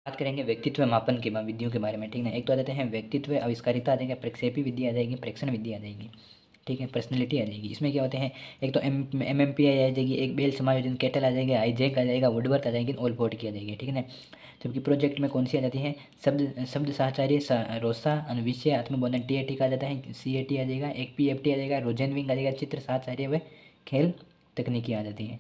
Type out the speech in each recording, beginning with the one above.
बात करेंगे व्यक्तित्व मापन की विधियों के बारे में, ठीक है। एक तो आ जाते हैं व्यक्तित्व आविष्कारिता आ जाएगा, प्रक्षेपी विधि आ जाएगी, प्रेक्षण विधि आ जाएगी, ठीक है। पर्सनैलिटी आ जाएगी। इसमें क्या होते हैं, एक तो MMPI आ जाएगी, एक बेल समायोजन कैटल आ जाएगा, हाईजैक आ जाएगा, वुडवर्थ आ जाएगी, ओलपोर्ट की आ जाएगी, ठीक है ना। जबकि प्रोजेक्ट में कौन सी आ जाती है, शब्द साहचर्य, रोसा, अनुविषय, आत्मबोधन, TAT का आ जाता है, CAT आ जाएगा, एक PFT आ जाएगा, रोजेनविंग आ जाएगा, चित्र साहचर्य व खेल तकनीकी आ जाती है।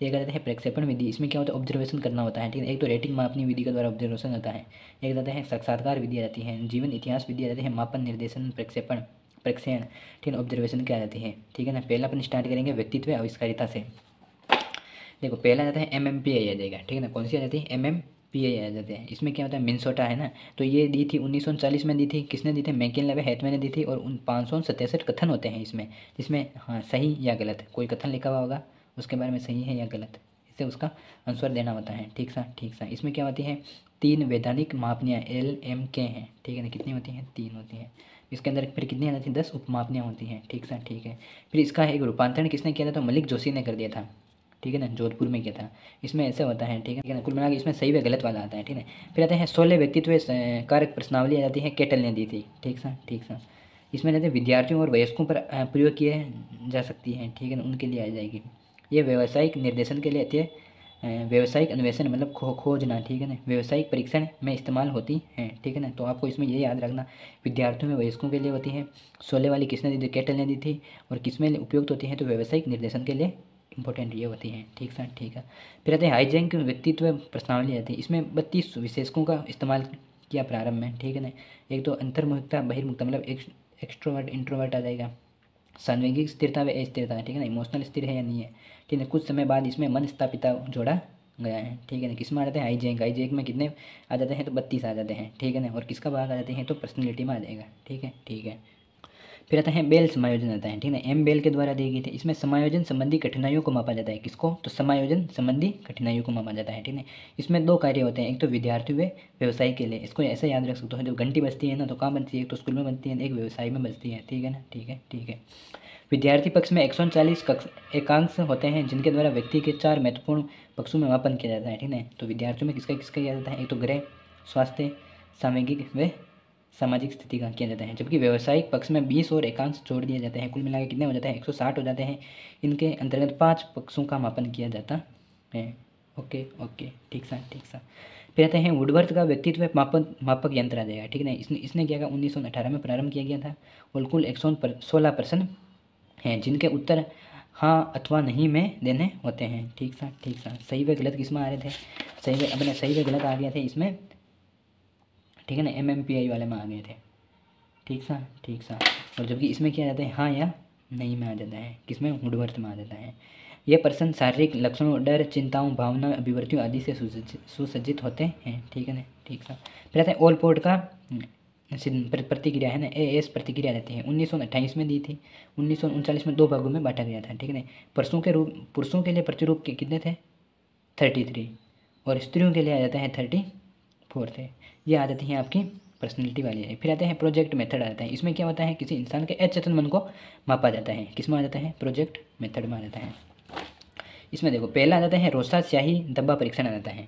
एक आ जाता है प्रक्षेपण विधि। इसमें क्या होता है, ऑब्जर्वेशन करना होता है, ठीक है। एक तो रेटिंग मापनी विधि के द्वारा ऑब्जर्वेशन होता है। एक जाता है साक्षात्कार विधि आ जाती है, जीवन इतिहास विधि आ जाती है, मापन निर्देशन प्रक्षेपण प्रक्षेपण, ठीक है, ऑब्जर्वेशन क्या आ जाती है, ठीक है ना। पहला अपन स्टार्ट करेंगे व्यक्तित्व आविष्कारिता से। देखो पहला आता है MMPI आ जाएगा, ठीक है ना। कौन सी आ जाती है, MMPI आ जाते हैं। इसमें क्या होता है, मिनसोटा है ना, तो ये दी थी 1940 में दी थी। किसने दी थी, मैकिनले व हैथवे ने दी थी। और 567 कथन होते हैं इसमें, जिसमें हाँ सही या गलत कोई कथन लिखा हुआ होगा, उसके बारे में सही है या गलत, इससे उसका आंसर देना होता है, ठीक सा ठीक सा। इसमें क्या होती है, 3 वैधानिक मापनियाँ LMK हैं, ठीक है ना। कितनी होती हैं, 3 होती हैं। इसके अंदर फिर कितनी आ जाती हैं, 10 उपमापनियाँ होती हैं, ठीक सा ठीक है। फिर इसका एक रूपांतरण किसने किया था, तो मलिक जोशी ने कर दिया था, ठीक है ना, जोधपुर में किया था। इसमें ऐसे होता है, ठीक है ना। कुल मिला के इसमें सही व गलत वाला आता है, ठीक है। फिर आते हैं 16 व्यक्तित्व कारक प्रश्नावली आ जाती है, केटल ने दी थी, ठीक सा ठीक सा। इसमें रहते विद्यार्थियों और वयस्कों पर प्रयोग किए जा सकती हैं, ठीक है ना, उनके लिए आ जाएगी। ये व्यावसायिक निर्देशन के लिए आती है, व्यावसायिक अन्वेषण मतलब खोजना, ठीक है ना, व्यावसायिक परीक्षण में इस्तेमाल होती हैं, ठीक है ना। तो आपको इसमें ये याद रखना, विद्यार्थियों में वयस्कों के लिए होती है। 16 वाली किसने दी थी, केटल ने दी थी। और किसमें उपयुक्त होती है, तो व्यावसायिक निर्देशन के लिए इंपॉर्टेंट ये होती हैं, ठीक सर ठीक है। फिर आते हैं हाईजैक व्यक्तित्व प्रश्नावली आती है। इसमें 32 विशेषकों का इस्तेमाल किया प्रारंभ में, ठीक है ना। एक तो अंतर्मुखता बहिर्मुखता मतलब एक्सट्रोवर्ट इंट्रोवर्ट आ जाएगा, सांवेगिक स्थिरता व अस्थिरता, ठीक है ना, इमोशनल स्थिर है या नहीं है, ठीक है। कुछ समय बाद इसमें मन स्थापिता जोड़ा गया है, ठीक है ना। किस में आ जाते हैं, हाईजैक में कितने आ जाते हैं, तो 32 आ जाते हैं, ठीक है ना। और किसका भाग आ जाते हैं, तो पर्सनैलिटी में आ जाएगा, ठीक है ठीक है। फिर आता है बेल समायोजन आता है, ठीक है, M बेल के द्वारा दी गई थी। इसमें समायोजन संबंधी कठिनाइयों को मापा जाता है, किसको, तो समायोजन संबंधी कठिनाइयों को मापा जाता है, ठीक है। इसमें 2 कार्य होते हैं, एक तो विद्यार्थी व व्यवसाय के लिए। इसको ऐसे याद रख सकते हो, जब घंटी बजती है ना, तो कहाँ बनती है, एक तो स्कूल में बनती है, एक व्यवसाय में बजती है, ठीक है ना, ठीक है ठीक है। विद्यार्थी पक्ष में 140 एकांश होते हैं, जिनके द्वारा व्यक्ति के 4 महत्वपूर्ण पक्षों में मापन किया जाता है, ठीक है। तो विद्यार्थियों में किसका किसका किया जाता है, एक तो गृह, स्वास्थ्य, सामयिक व सामाजिक स्थिति का किया जाता है। जबकि व्यावसायिक पक्ष में 20 और एकांश जोड़ दिए जाते हैं, कुल मिलाकर कितने हो जाते हैं, 160 हो जाते हैं। इनके अंतर्गत 5 पक्षों का मापन किया जाता है। ओके ओके, ठीक सा ठीक सा। फिर आते हैं वुडवर्थ का व्यक्तित्व मापक यंत्र आ जाएगा, ठीक है ना। इसने क्या कहा, 1918 में प्रारंभ किया गया था। और कुल 116 प्रश्न हैं, जिनके उत्तर हाँ अथवा नहीं में देने होते हैं, ठीक सा ठीक सा। सही व गलत किस में आ रहे थे, सही व गलत आ गए थे इसमें, ठीक है ना, MMPI वाले में आ गए थे, ठीक सा ठीक सा। और जबकि इसमें क्या आ जाता है, हाँ या नहीं में आ जाता है, किसमें, वुडवर्थ में आ जाता है। ये प्रश्न शारीरिक लक्षणों, डर, चिंताओं, भावना, अभिव्यक्तियों आदि से सुसज्जित होते हैं, ठीक है ना, ठीक सा। फिर आता है ओलपोर्ट का प्रतिक्रिया है ना, AS प्रतिक्रिया रहती है, 1928 में दी थी। 1939 में 2 भागों में बांटा गया था, ठीक है ना। पुरुषों के लिए प्रतिरूप के कितने थे, 33। और स्त्रियों के लिए आ जाता है 34 थे। ये आ जाती हैं आपकी पर्सनैलिटी वाली है। फिर आते हैं प्रोजेक्ट मेथड आता है। इसमें क्या होता है, किसी इंसान के अचेतन मन को मापा जाता है, किस में आ जाता है, प्रोजेक्ट मेथड में आ जाता है। इसमें देखो पहला आ जाता है रोसा स्याही धब्बा परीक्षण आ जाता है,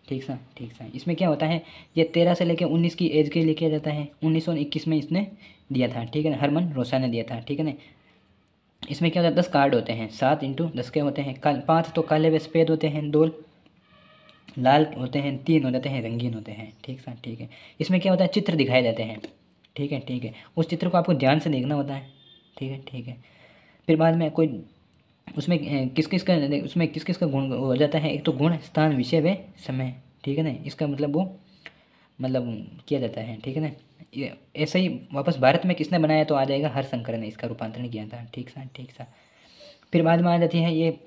ठीक सा ठीक सा। इसमें क्या होता है, ये 13 से लेकर 19 की एज के लिए किया जाता है। 1921 में इसने दिया था, ठीक है ना, हरमन रोसा ने दिया था, ठीक है ना। इसमें क्या होता है, 10 कार्ड होते हैं, 7x10 के होते हैं। 5 तो काले व सफ़ेद होते हैं, 2 लाल होते हैं, 3 हो जाते हैं रंगीन होते हैं, ठीक सा ठीक है। इसमें क्या होता है, चित्र दिखाए जाते हैं, ठीक है ठीक है। उस चित्र को आपको ध्यान से देखना होता है, ठीक है ठीक है। फिर बाद में कोई उसमें किस किस का गुण हो जाता है, एक तो गुण, स्थान, विषय व समय, ठीक है ना। इसका मतलब वो मतलब किया जाता है, ठीक है ना। ये ऐसे ही वापस भारत में किसने बनाया, तो आ जाएगा हरशंकर ने इसका रूपांतरण किया था, ठीक सा ठीक सा। फिर बाद में आ जाती है ये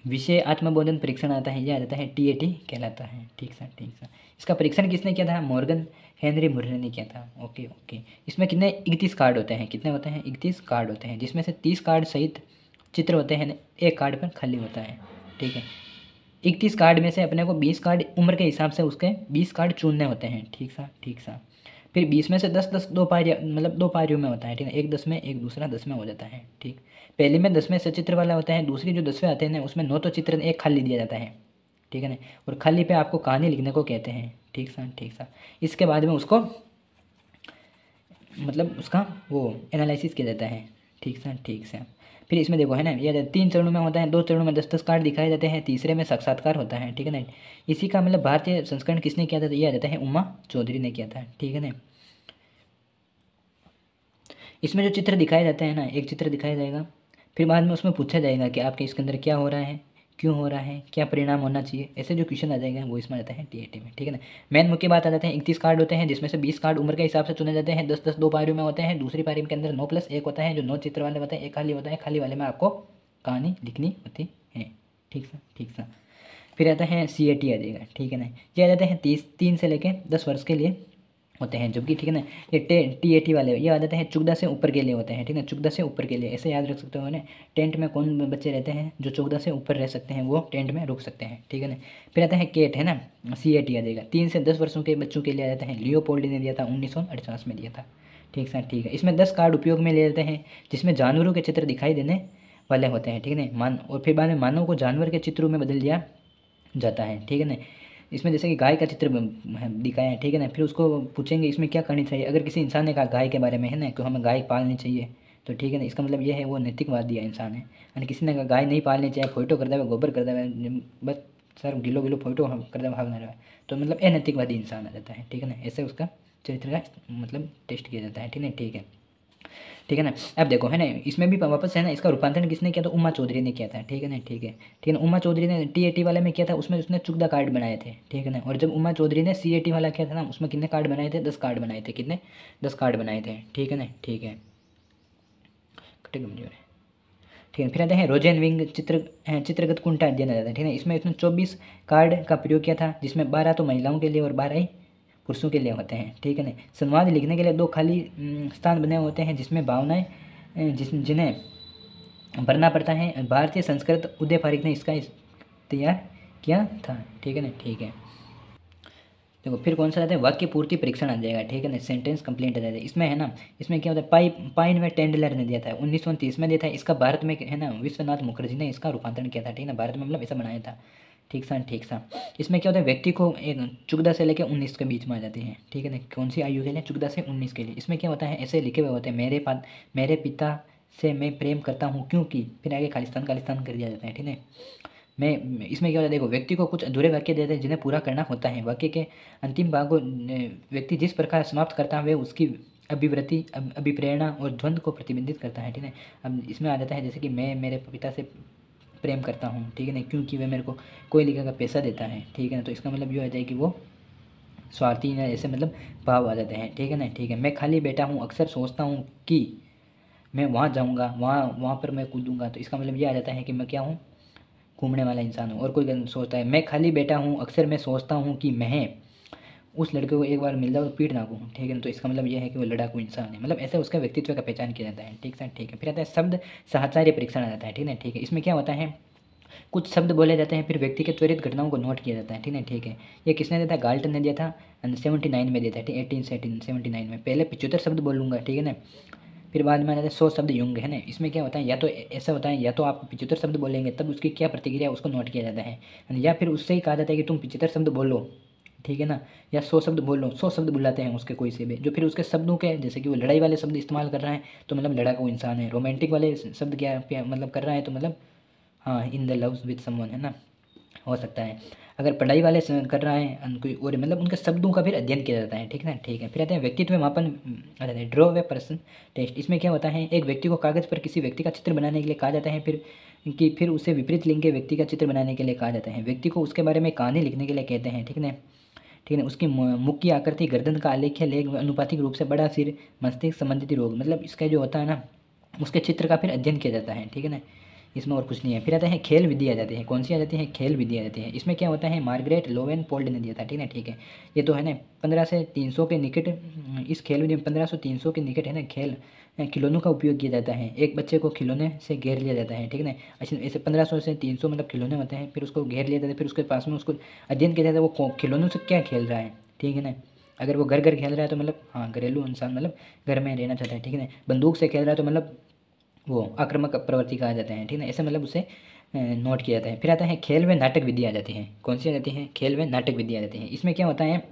विषय आत्मबोधन परीक्षण आता है, ये आ जाता है TAT कहलाता है, ठीक सा ठीक सा। इसका परीक्षण किसने किया था, मॉर्गन हेनरी मुर्रे ने किया था, ओके ओके। इसमें कितने 31 कार्ड होते हैं, कितने होते हैं, 31 कार्ड होते हैं, जिसमें से 30 कार्ड सहित चित्र होते हैं, एक कार्ड पर खाली होता है, ठीक है। 31 कार्ड में से अपने को 20 कार्ड उम्र के हिसाब से उसके 20 कार्ड चुनने होते हैं, ठीक सा ठीक सा। फिर 20 में से 10-10 दो पारियाँ मतलब 2 पारियों में होता है, ठीक है। एक 10 में, एक दूसरा 10 में हो जाता है, ठीक। पहले में 10 में सचित्र वाला होता है, दूसरी जो 10वें आते हैं ना, उसमें 9 तो चित्र, एक खाली दिया जाता है, ठीक है ना। और खाली पे आपको कहानी लिखने को कहते हैं, ठीक सा। इसके बाद में उसको मतलब उसका वो एनालिसिस किया जाता है। ठीक सा। फिर इसमें देखो है ना, ये 3 चरणों में होता है, 2 चरणों में 10-10 कार्ड दिखाए जाते हैं, तीसरे में साक्षात्कार होता है, ठीक है ना। इसी का मतलब भारतीय संस्करण किसने किया था, तो ये आ जाता है उमा चौधरी ने किया था, ठीक है ना। इसमें जो चित्र दिखाए जाते हैं ना, एक चित्र दिखाया जाएगा, फिर बाद में उसमें पूछा जाएगा कि आपके इसके अंदर क्या हो रहा है, क्यों हो रहा है, क्या परिणाम होना चाहिए, ऐसे जो क्वेश्चन आ जाएगा वो इसमें आता है टीएटी में, ठीक है ना। मेन मुख्य बात आ जाते हैं 31 कार्ड होते हैं, जिसमें से 20 कार्ड उम्र के हिसाब से चुने जाते हैं, 10-10 दो पारियों में होते हैं। दूसरी पारी के अंदर 9+1 होता है, जो 9 चित्र वाले होते हैं, एक खाली होता है, खाली वाले में आपको कहानी लिखनी होती है, ठीक सा। फिर आता है CAT आ जाएगा, ठीक है ना। ये आ जाते हैं 3 से लेकर 10 वर्ष के लिए होते हैं, जबकि ठीक है ना ये TAT वाले ये आ जाते हैं 14 से ऊपर के लिए होते हैं, ठीक है, 14 से ऊपर के लिए, ऐसे याद रख सकते हो ना। टेंट में कौन बच्चे रहते हैं जो 14 से ऊपर रह सकते हैं, वो टेंट में रुक सकते हैं, ठीक है ना। फिर आता है केट है ना, CAT आ जाएगा, 3 से 10 वर्षों के बच्चों के लिए आ जाता है, लियोपोल्ड ने दिया था 1948 में दिया था, ठीक है। इसमें 10 कार्ड उपयोग में ले लेते हैं, जिसमें जानवरों के चित्र दिखाई देने वाले होते हैं, ठीक है ना। और फिर बाद में मानव को जानवर के चित्रों में बदल दिया जाता है, ठीक है ना। इसमें जैसे कि गाय का चित्र दिखाया है, ठीक है ना। फिर उसको पूछेंगे इसमें क्या करनी चाहिए, अगर किसी इंसान ने कहा गाय के बारे में है ना कि हमें गाय पालनी चाहिए, तो ठीक है ना, इसका मतलब ये है वो नैतिकवादी इंसान है। यानी किसी ने कहा गाय नहीं पालनी चाहिए, फोटो कर दे गोबर कर दे, बस सर गिलो फोटो कर दे भाग ना रहा है, तो मतलब अनैतिकवादी इंसान आ जाता है, ठीक है ना। ऐसे उसका चरित्र का मतलब टेस्ट किया जाता है, ठीक है ना। अब देखो है ना, इसमें भी वापस है ना, इसका रूपांतरण किसने किया, तो उमा चौधरी ने किया था, ठीक है ना। उमा चौधरी ने TAT वाले में किया था, उसमें उसने 14 कार्ड बनाए थे, ठीक है ना। और जब उमा चौधरी ने CAT वाला किया था ना, उसमें कितने कार्ड बनाए थे, 10 कार्ड बनाए थे, कितने 10 कार्ड बनाए थे, ठीक है ना, ठीक है। ठीक है, फिर आते हैं रोजेन विंग चित्रगत कुंटा अध्ययन आता है, ठीक है। इसमें इसने 24 कार्ड का प्रयोग किया था, जिसमें 12 तो महिलाओं के लिए और 12 ही पुरुषों के लिए होते हैं, ठीक है ना। संवाद लिखने के लिए 2 खाली स्थान बने होते हैं, जिसमें भावनाएं जिन्हें भरना पड़ता है। भारतीय संस्कृत उदय पारिक ने इसका तैयार किया था, ठीक है ना, ठीक है। देखो फिर कौन सा रहता है, वाक्य पूर्ति परीक्षण आ जाएगा, ठीक है ना, सेंटेंस कंप्लीट आ जाएगा। इसमें है ना, इसमें क्या होता है, पाइन में टेंडलर ने दिया था 1930 में दिया था, इसका भारत में है ना विश्वनाथ मुखर्जी ने इसका रूपांतरण किया था, ठीक है ना, भारत में मतलब ऐसा बनाया था, ठीक सा। इसमें क्या होता है, व्यक्ति को एक 14 से लेकर 19 के बीच में आ जाती है, ठीक है ना। कौन सी आयु के लिए, 14 से 19 के लिए। इसमें क्या होता है, ऐसे लिखे हुए होते हैं, मेरे पिता से मैं प्रेम करता हूँ क्योंकि, फिर आगे खालिस्तान कर दिया जाता है, ठीक है। मैं इसमें क्या होता है, देखो व्यक्ति को कुछ अधूरे वाक्य देते हैं जिन्हें पूरा करना होता है। वाक्य के अंतिम भाग को व्यक्ति जिस प्रकार समाप्त करता है वह उसकी अभिवृत्ति अभिप्रेरणा और द्वंद्व को प्रतिबिंबित करता है, ठीक है। अब इसमें आ जाता है जैसे कि मैं मेरे पिता से प्रेम करता हूँ, ठीक है ना, क्योंकि वह मेरे को कोई लिखा का पैसा देता है, ठीक है ना। तो इसका मतलब ये हो जाए कि वो स्वार्थी ना, ऐसे मतलब भाव आ जाते हैं, ठीक है। मैं खाली बैठा हूँ, अक्सर सोचता हूँ कि मैं वहाँ जाऊँगा, वहाँ पर मैं कूदूँगा, तो इसका मतलब ये आ जाता है कि मैं क्या हूँ, घूमने वाला इंसान हूँ। और कोई सोचता है मैं खाली बैठा हूँ, अक्सर मैं सोचता हूँ कि मैं उस लड़के को एक बार मिल जाओ तो पीट ना दूँ, ठीक है ना। तो इसका मतलब ये है कि वो लड़ाकू इंसान है, मतलब ऐसे उसका व्यक्तित्व का पहचान किया जाता है, ठीक है। फिर आता है शब्द साहचर्य परीक्षण आ जाता है, ठीक है। इसमें क्या होता है, कुछ शब्द बोले जाते हैं, फिर व्यक्ति के त्वरित घटनाओं को नोट किया जाता है, ठीक है। ये किसने दिया था, गाल्टन ने दिया था, 79 में दिया था, 1879 में। पहले 75 शब्द बोलूँगा, ठीक है ना, फिर बाद में आ जाता है 100 शब्द युंग, है ना। इसमें क्या होता है, या तो ऐसा होता है, या तो आप 75 शब्द बोलेंगे तब उसकी क्या प्रतिक्रिया उसको नोट किया जाता है, या फिर उससे ही कहा जाता है कि तुम 75 शब्द बोलो, ठीक है ना, या 100 शब्द बोलो। 100 शब्द बुलाते हैं उसके कोई से भी, जो फिर उसके शब्दों के जैसे कि वो लड़ाई वाले शब्द इस्तेमाल कर रहा है तो मतलब लड़ाकू इंसान है। रोमांटिक वाले शब्द क्या मतलब कर रहा है तो मतलब हाँ in the loves with someone, है ना, हो सकता है। अगर पढ़ाई वाले कर रहा है कोई और, मतलब उनके शब्दों का फिर अध्ययन किया जाता है, ठीक है ना, ठीक है। फिर आते हैं व्यक्तित्व मापन आ जाता है, ड्रॉ वे पर्सन टेस्ट। इसमें क्या होता है, एक व्यक्ति को कागज़ पर किसी व्यक्ति का चित्र बनाने के लिए कहा जाता है, फिर उसे विपरीत लिंग के व्यक्ति का चित्र बनाने के लिए कहा जाता है। व्यक्ति को उसके बारे में कहानी लिखने के लिए कहते हैं, ठीक है ना, ठीक है। उसकी मुख की आकृति, गर्दन का आलेख्य लेख, अनुपातिक रूप से बड़ा सिर, मस्तिष्क संबंधित रोग, मतलब इसका जो होता है ना उसके चित्र का फिर अध्ययन किया जाता है, ठीक है ना। इसमें और कुछ नहीं है। फिर आता है खेल विधि आ जाती है, कौन सी आ जाती है, खेल विधि आ जाती है। इसमें क्या होता है, मार्गरेट लोवेन पोल्ड ने दिया था, ठीक है। ये तो है ना 15 से 300 के निकट, इस खेल विधि में 1500 से 300 के निकट है ना खिलौनों का उपयोग किया जाता है। एक बच्चे को खिलौने से घेर लिया जाता है, ठीक है ना। ऐसे 1500 से 300 मतलब खिलौने होते हैं, फिर उसको घेर लिया जाता है, फिर उसके पास में उसको अध्ययन किया जाता है वो खिलौनों से क्या खेल रहा है, ठीक है ना। अगर वो घर खेल रहा है तो मतलब हाँ घरेलू इंसान, मतलब घर में रहना चाहता है, ठीक है ना। बंदूक से खेल रहा है तो मतलब वो आक्रामक प्रवृत्ति कहा जाता है, ठीक है ना। ऐसे मतलब उसे नोट किया जाता है। फिर आता है खेल व नाटक विधि आ जाती है, कौन सी आ जाती है, खेल व नाटक विधि आ जाती है। इसमें क्या होता है,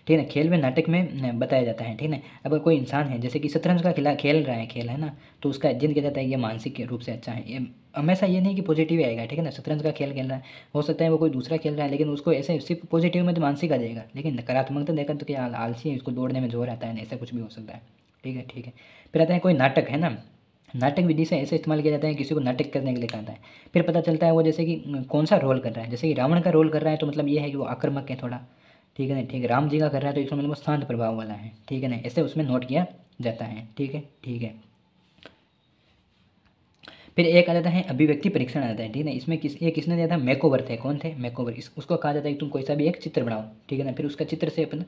ठीक है ना। खेल में नाटक में बताया जाता है, ठीक है ना। अब कोई इंसान है जैसे कि शतरंज का खेल रहा है, खेल है ना, तो उसका अध्ययन किया जाता है ये मानसिक रूप से अच्छा है। ये हमेशा ये नहीं कि पॉजिटिव आएगा, ठीक है ना। शतरंज का खेल खेल रहा है, हो सकता है वो कोई दूसरा खेल रहा है लेकिन उसको ऐसे सिर्फ पॉजिटिव में तो मानसिक आ जाएगा, लेकिन नकारात्मकता देखा तो क्या आलसी है, उसको दौड़ने में जोर आता है, ऐसा कुछ भी हो सकता है, ठीक है, ठीक है। फिर आता है कोई नाटक है ना, नाटक विधि से ऐसे इस्तेमाल किया जाता है किसी को नाटक करने के लिए कहता है। फिर पता चलता है वो जैसे कि कौन सा रोल कर रहा है, जैसे कि रावण का रोल कर रहा है तो मतलब ये है कि वो आक्रामक है थोड़ा, ठीक है ना, ठीक है। राम जी का कर रहा है तो इसमें मतलब वो शांत प्रभाव वाला है, ठीक है ना, ऐसे उसमें नोट किया जाता है, ठीक है, ठीक है। फिर एक आ जाता है अभिव्यक्ति परीक्षण आता है, ठीक है ना। इसमें ये किसने दिया था, मैकोवर थे, कौन थे, मैकोवर। उसको कहा जाता है कि तुम कोई सा भी एक चित्र बनाओ, ठीक है ना, फिर उसका चित्र से अपन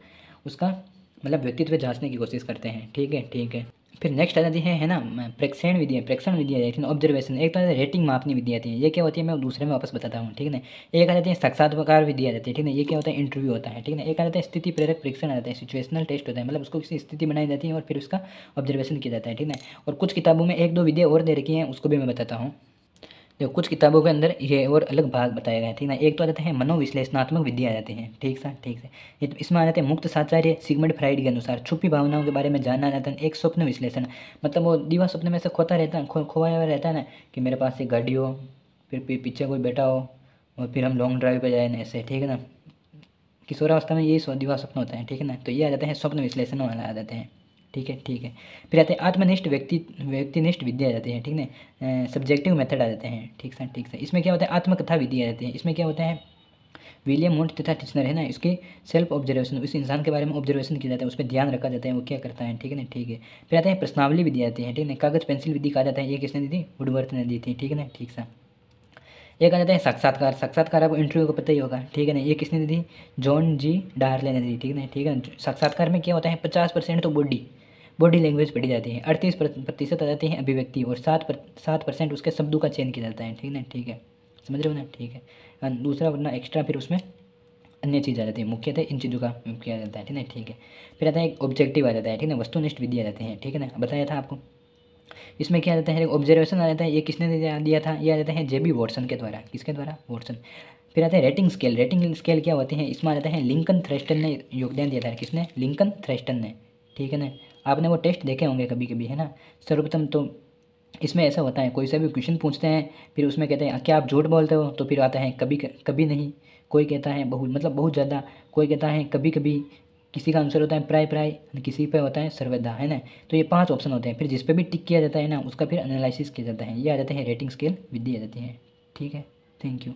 उसका मतलब व्यक्तित्व जांचने की कोशिश करते हैं, ठीक है, ठीक है। फिर नेक्स्ट आ जाती है ना प्रेक्षण विधियाँ है ना, ऑब्जर्वेशन। एक तो रेटिंग मापनी विधि आती है, ये क्या होती है मैं दूसरे में वापस बताता हूँ, ठीक है ना। एक आ जाती है साक्षात्कार विधि आ जाती है, ठीक है ना, ये क्या होता है इंटरव्यू होता है, ठीक है ना। एक आ जाता है स्थिति प्रेरक परीक्षण आता है, सिचुएशनल टेस्ट होता है, मतलब उसको किसी स्थिति बनाई जाती है और फिर उसका ऑब्जर्वेशन किया जाता है, ठीक है ना। और कुछ किताबों में एक दो विधियाँ और दे रखी हैं, उसको भी मैं बताता हूँ। देखो कुछ किताबों के अंदर ये और अलग भाग बताए गए हैं, ठीक है ना। एक तो आ जाते हैं मनोविश्लेषणात्मक विद्या आ जाती हैं, ठीक सा, ठीक से। ये तो इसमें आ जाते हैं मुक्त साचार्य सिगमंड फ्राइड के अनुसार छुपी भावनाओं के बारे में जानना जाता है। एक स्वप्न विश्लेषण, मतलब वो दीवा स्वप्न में से खोता रहता है, खोया हुआ रहता है ना, कि मेरे पास एक गाड़ी हो, फिर पीछे कोई बैठा हो और फिर हम लॉन्ग ड्राइव पर जाए ना, ऐसे, ठीक है ना। किशोरावस्था में यही दीवा स्वप्न होता है, ठीक है ना। तो ये आ जाते हैं स्वप्न विश्लेषण वाला आ जाते हैं, ठीक है, ठीक है। फिर आते हैं आत्मनिष्ठ व्यक्तिनिष्ठ विद्या आ जाती है, ठीक है। सब्जेक्टिव मेथड आ जाते हैं, ठीक है, ठीक है। इसमें क्या होता है आत्मकथा विधि आ जाती है। इसमें क्या होता है विलियम वुंट तथा टिचनर है ना, इसके सेल्फ ऑब्जर्वेशन, उस इंसान के बारे में ऑब्जर्वेशन किया जाता है, उस पर ध्यान रखा जाता है वो क्या करता है, ठीक है ना, ठीक है। फिर आते हैं प्रश्नावली विधि आती है, ठीक है ना। कागज पेंसिल विधि कहा जाता है, ये किसने दी थी, वुडवर्थ ने दी थी, ठीक है ना, ठीक सा। एक आ जाता है साक्षात्कार। साक्षात्कार आपको इंटरव्यू को पता ही होगा, ठीक है ना। ये किसने दी थी, जॉन जी डार्ले ने दी, ठीक है ना, ठीक है। साक्षात्कार में क्या होता है 50% तो बॉडी लैंग्वेज पढ़ी जाती है, 38% आ जाती है अभिव्यक्ति और 7% उसके शब्दों का चयन किया जाता है, ठीक है ना, ठीक है, समझ रहे हो ना, ठीक है। दूसरा वरना एक्स्ट्रा फिर उसमें अन्य चीज़ आ जाती है, मुख्यतः इन चीज़ों का किया जाता है, ठीक है, ठीक है। फिर आता है एक ऑब्जेक्टिव आ जाता है, ठीक है ना, वस्तुनिष्ठ विधि आ जाते हैं, ठीक है ना, बताया था आपको। इसमें क्या आ जाता है ऑब्जर्वेशन आ जाता है, ये किसने दिया था, ये आ जाता है जेबी वॉटसन के द्वारा, किसके द्वारा, वॉटसन। फिर आता है रेटिंग स्केल। रेटिंग स्केल क्या होते हैं, इसमें आ जाता है लिंकन थ्रेस्टन ने योगदान दिया था, किसने, लिंकन थ्रेस्टन ने, ठीक है ना। आपने वो टेस्ट देखे होंगे कभी कभी, है ना। सर्वप्रथम तो इसमें ऐसा होता है कोई सा भी क्वेश्चन पूछते हैं, फिर उसमें कहते हैं क्या आप झूठ बोलते हो, तो फिर आता है कभी कभी नहीं, कोई कहता है बहुत मतलब बहुत ज़्यादा, कोई कहता है कभी कभी, किसी का आंसर होता है प्राय प्राय, किसी पे होता है सर्वदा, है ना। तो ये 5 ऑप्शन होते हैं, फिर जिस पे भी टिक किया जाता है ना उसका फिर एनालिसिस किया जाता है। ये आ जाते हैं रेटिंग स्केल विधि आ जाती है, ठीक है। Thank you.